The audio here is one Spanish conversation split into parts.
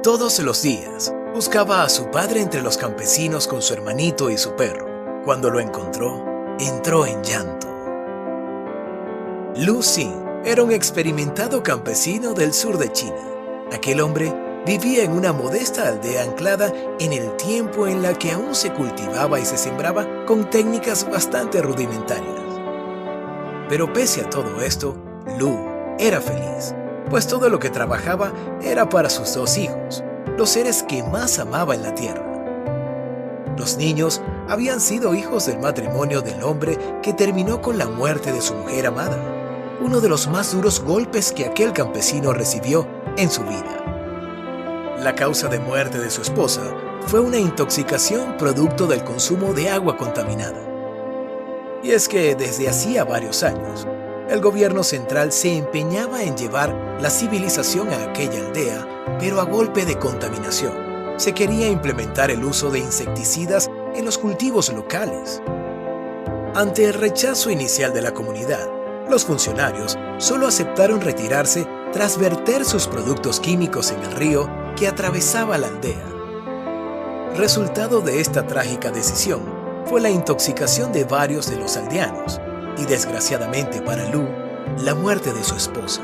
Todos los días buscaba a su padre entre los campesinos con su hermanito y su perro. Cuando lo encontró, entró en llanto. Lu Xing era un experimentado campesino del sur de China. Aquel hombre vivía en una modesta aldea anclada en el tiempo en la que aún se cultivaba y se sembraba con técnicas bastante rudimentarias. Pero pese a todo esto, Lu era feliz, pues todo lo que trabajaba era para sus dos hijos, los seres que más amaba en la tierra. Los niños habían sido hijos del matrimonio del hombre que terminó con la muerte de su mujer amada, uno de los más duros golpes que aquel campesino recibió en su vida. La causa de muerte de su esposa fue una intoxicación producto del consumo de agua contaminada. Y es que desde hacía varios años, el gobierno central se empeñaba en llevar la civilización a aquella aldea, pero a golpe de contaminación. Se quería implementar el uso de insecticidas en los cultivos locales. Ante el rechazo inicial de la comunidad, los funcionarios solo aceptaron retirarse tras verter sus productos químicos en el río que atravesaba la aldea. Resultado de esta trágica decisión fue la intoxicación de varios de los aldeanos y, desgraciadamente para Lu, la muerte de su esposa.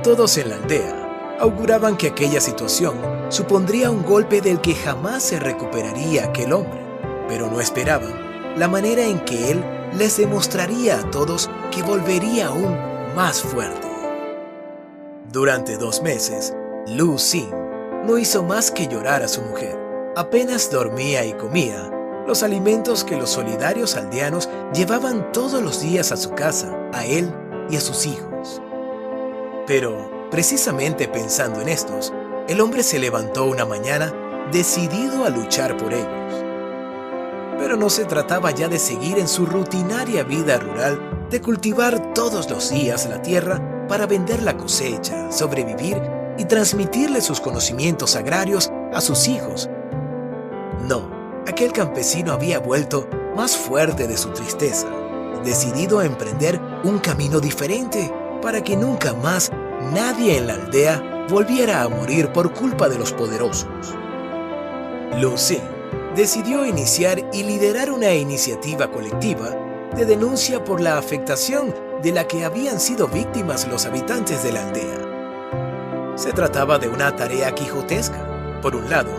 Todos en la aldea auguraban que aquella situación supondría un golpe del que jamás se recuperaría aquel hombre, pero no esperaban la manera en que él les demostraría a todos que volvería aún más fuerte. Durante 2 meses, Lu Xing no hizo más que llorar a su mujer. Apenas dormía y comía los alimentos que los solidarios aldeanos llevaban todos los días a su casa, a él y a sus hijos. Pero, precisamente pensando en estos, el hombre se levantó una mañana decidido a luchar por ellos. Pero no se trataba ya de seguir en su rutinaria vida rural, de cultivar todos los días la tierra para vender la cosecha, sobrevivir y transmitirle sus conocimientos agrarios a sus hijos. No, aquel campesino había vuelto más fuerte de su tristeza, decidido a emprender un camino diferente para que nunca más nadie en la aldea volviera a morir por culpa de los poderosos. Lu Xing decidió iniciar y liderar una iniciativa colectiva de denuncia por la afectación de la que habían sido víctimas los habitantes de la aldea. Se trataba de una tarea quijotesca. Por un lado,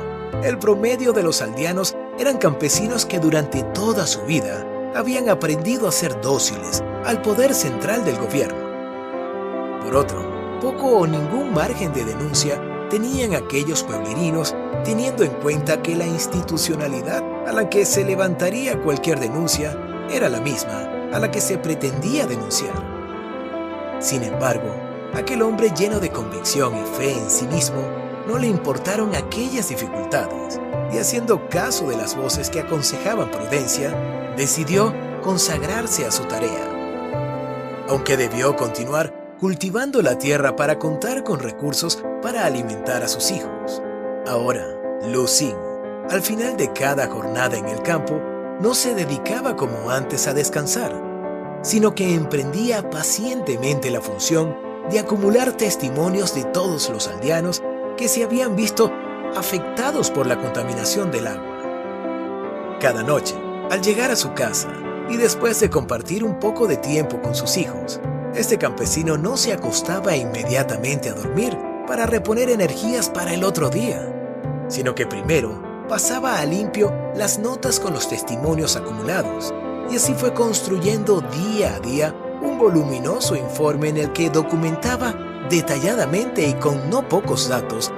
el promedio de los aldeanos eran campesinos que durante toda su vida habían aprendido a ser dóciles al poder central del gobierno. Por otro, poco o ningún margen de denuncia tenían aquellos pueblerinos, teniendo en cuenta que la institucionalidad a la que se levantaría cualquier denuncia era la misma a la que se pretendía denunciar. Sin embargo, aquel hombre lleno de convicción y fe en sí mismo no le importaron aquellas dificultades y, haciendo caso de las voces que aconsejaban prudencia, decidió consagrarse a su tarea. Aunque debió continuar cultivando la tierra para contar con recursos para alimentar a sus hijos. Ahora, Lu Xing, al final de cada jornada en el campo, no se dedicaba como antes a descansar, sino que emprendía pacientemente la función de acumular testimonios de todos los aldeanos que se habían visto afectados por la contaminación del agua. Cada noche, al llegar a su casa y después de compartir un poco de tiempo con sus hijos, este campesino no se acostaba inmediatamente a dormir para reponer energías para el otro día, sino que primero pasaba a limpio las notas con los testimonios acumulados, y así fue construyendo día a día un voluminoso informe en el que documentaba detalladamente y con no pocos datos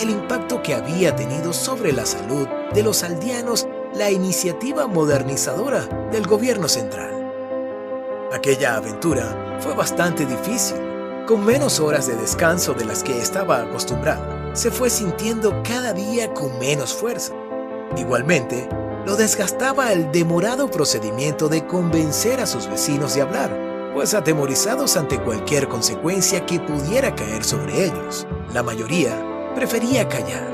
el impacto que había tenido sobre la salud de los aldeanos la iniciativa modernizadora del gobierno central. Aquella aventura fue bastante difícil. Con menos horas de descanso de las que estaba acostumbrado, se fue sintiendo cada día con menos fuerza. Igualmente, lo desgastaba el demorado procedimiento de convencer a sus vecinos de hablar, pues atemorizados ante cualquier consecuencia que pudiera caer sobre ellos, la mayoría prefería callar.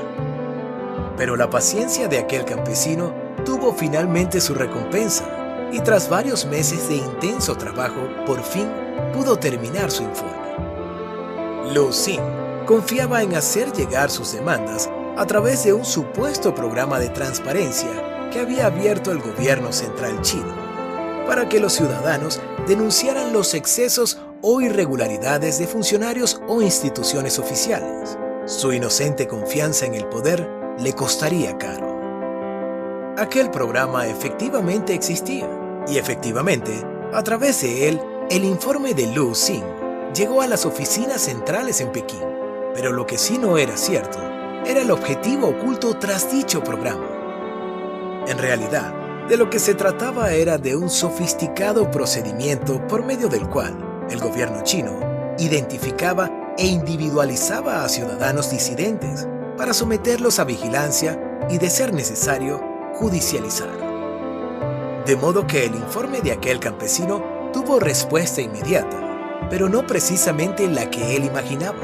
Pero la paciencia de aquel campesino tuvo finalmente su recompensa, y tras varios meses de intenso trabajo, por fin pudo terminar su informe. Lu Xing confiaba en hacer llegar sus demandas a través de un supuesto programa de transparencia que había abierto el gobierno central chino, para que los ciudadanos denunciaran los excesos o irregularidades de funcionarios o instituciones oficiales. Su inocente confianza en el poder le costaría caro. Aquel programa efectivamente existía, y efectivamente, a través de él, el informe de Lu Xing llegó a las oficinas centrales en Pekín. Pero lo que sí no era cierto era el objetivo oculto tras dicho programa. En realidad, de lo que se trataba era de un sofisticado procedimiento por medio del cual el gobierno chino identificaba e individualizaba a ciudadanos disidentes para someterlos a vigilancia y, de ser necesario, judicializar. De modo que el informe de aquel campesino tuvo respuesta inmediata, pero no precisamente la que él imaginaba.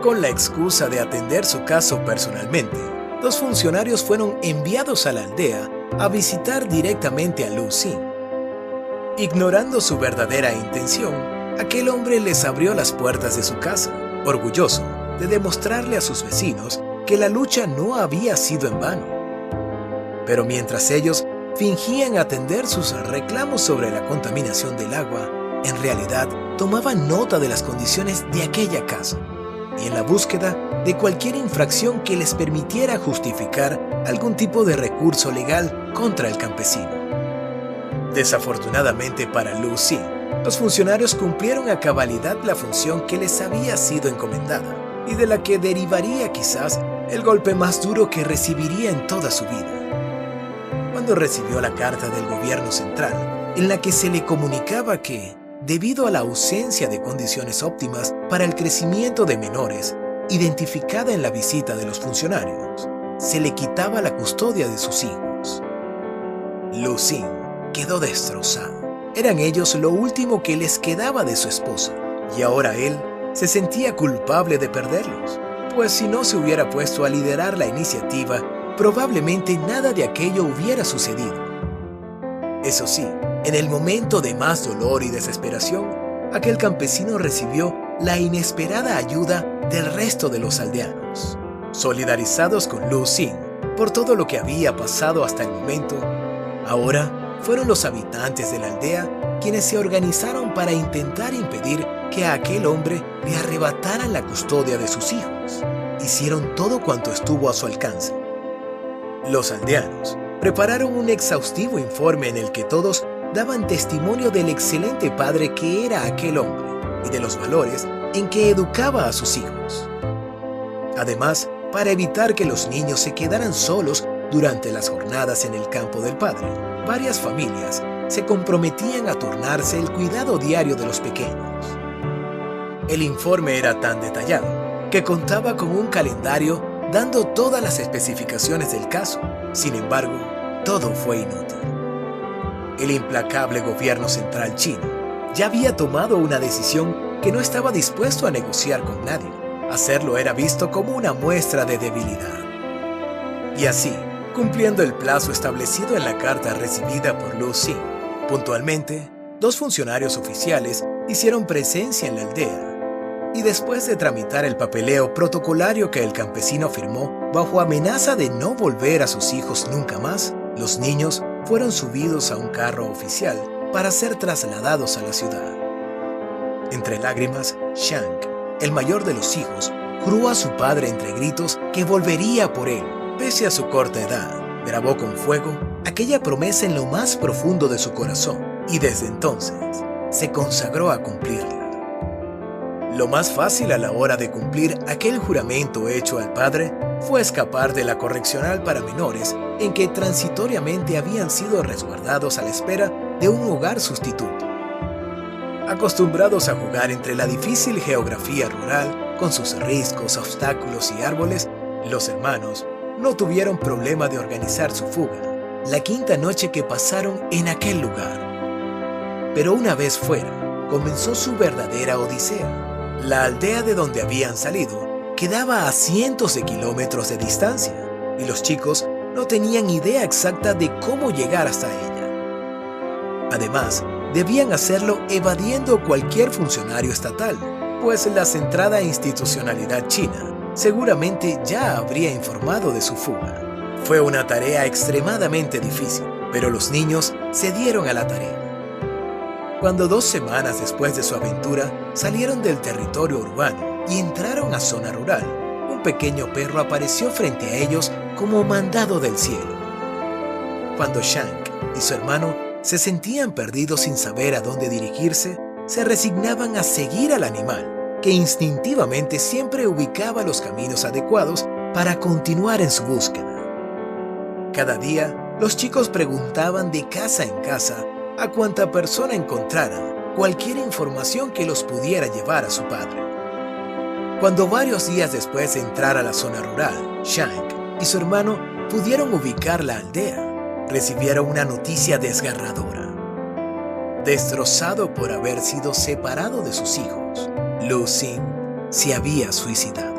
Con la excusa de atender su caso personalmente, los funcionarios fueron enviados a la aldea a visitar directamente a Lu Xing. Ignorando su verdadera intención, aquel hombre les abrió las puertas de su casa, orgulloso de demostrarle a sus vecinos que la lucha no había sido en vano. Pero mientras ellos fingían atender sus reclamos sobre la contaminación del agua, en realidad tomaban nota de las condiciones de aquella casa y en la búsqueda de cualquier infracción que les permitiera justificar algún tipo de recurso legal contra el campesino. Desafortunadamente para Lu Xing, los funcionarios cumplieron a cabalidad la función que les había sido encomendada y de la que derivaría quizás el golpe más duro que recibiría en toda su vida. Cuando recibió la carta del gobierno central, en la que se le comunicaba que, debido a la ausencia de condiciones óptimas para el crecimiento de menores, identificada en la visita de los funcionarios, se le quitaba la custodia de sus hijos. Lu Xing quedó destrozado. Eran ellos lo último que les quedaba de su esposa, y ahora él se sentía culpable de perderlos, pues si no se hubiera puesto a liderar la iniciativa, probablemente nada de aquello hubiera sucedido. Eso sí, en el momento de más dolor y desesperación, aquel campesino recibió la inesperada ayuda del resto de los aldeanos. Solidarizados con Lu Xing por todo lo que había pasado hasta el momento, ahora fueron los habitantes de la aldea quienes se organizaron para intentar impedir que a aquel hombre le arrebataran la custodia de sus hijos. Hicieron todo cuanto estuvo a su alcance. Los aldeanos prepararon un exhaustivo informe en el que todos daban testimonio del excelente padre que era aquel hombre y de los valores en que educaba a sus hijos. Además, para evitar que los niños se quedaran solos durante las jornadas en el campo del padre, varias familias se comprometían a turnarse el cuidado diario de los pequeños. El informe era tan detallado que contaba con un calendario dando todas las especificaciones del caso. Sin embargo, todo fue inútil. El implacable gobierno central chino ya había tomado una decisión que no estaba dispuesto a negociar con nadie. Hacerlo era visto como una muestra de debilidad. Y así, cumpliendo el plazo establecido en la carta recibida por Lu Xing, puntualmente, 2 funcionarios oficiales hicieron presencia en la aldea. Y después de tramitar el papeleo protocolario que el campesino firmó bajo amenaza de no volver a sus hijos nunca más, los niños fueron subidos a un carro oficial para ser trasladados a la ciudad. Entre lágrimas, Shang, el mayor de los hijos, juró a su padre entre gritos que volvería por él. Pese a su corta edad, grabó con fuego aquella promesa en lo más profundo de su corazón y desde entonces se consagró a cumplirla. Lo más fácil a la hora de cumplir aquel juramento hecho al padre fue escapar de la correccional para menores en que transitoriamente habían sido resguardados a la espera de un hogar sustituto. Acostumbrados a jugar entre la difícil geografía rural, con sus riscos, obstáculos y árboles, los hermanos no tuvieron problema de organizar su fuga, la quinta noche que pasaron en aquel lugar. Pero una vez fuera, comenzó su verdadera odisea. La aldea de donde habían salido quedaba a cientos de kilómetros de distancia, y los chicos no tenían idea exacta de cómo llegar hasta ella. Además, debían hacerlo evadiendo cualquier funcionario estatal, pues la centrada institucionalidad china seguramente ya habría informado de su fuga. Fue una tarea extremadamente difícil, pero los niños se dieron a la tarea. Cuando 2 semanas después de su aventura salieron del territorio urbano y entraron a zona rural, un pequeño perro apareció frente a ellos como mandado del cielo. Cuando Shank y su hermano se sentían perdidos sin saber a dónde dirigirse, se resignaban a seguir al animal, que instintivamente siempre ubicaba los caminos adecuados para continuar en su búsqueda. Cada día, los chicos preguntaban de casa en casa a cuanta persona encontraran cualquier información que los pudiera llevar a su padre. Cuando varios días después de entrar a la zona rural, Shank y su hermano pudieron ubicar la aldea, recibieron una noticia desgarradora. Destrozado por haber sido separado de sus hijos, Lu Xing se había suicidado.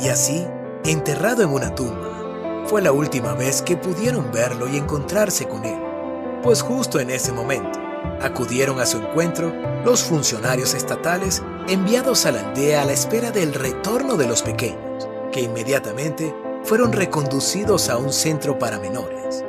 Y así, enterrado en una tumba, fue la última vez que pudieron verlo y encontrarse con él, pues justo en ese momento acudieron a su encuentro los funcionarios estatales enviados a la aldea a la espera del retorno de los pequeños, que inmediatamente fueron reconducidos a un centro para menores.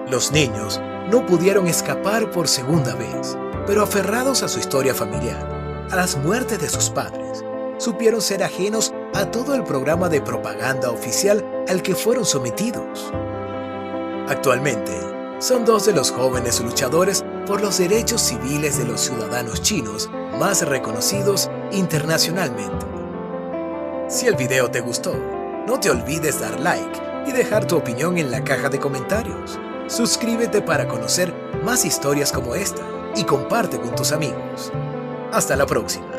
Los niños no pudieron escapar por segunda vez, pero aferrados a su historia familiar, a las muertes de sus padres, supieron ser ajenos a todo el programa de propaganda oficial al que fueron sometidos. Actualmente, son 2 de los jóvenes luchadores por los derechos civiles de los ciudadanos chinos más reconocidos internacionalmente. Si el video te gustó, no te olvides dar like y dejar tu opinión en la caja de comentarios. Suscríbete para conocer más historias como esta y comparte con tus amigos. Hasta la próxima.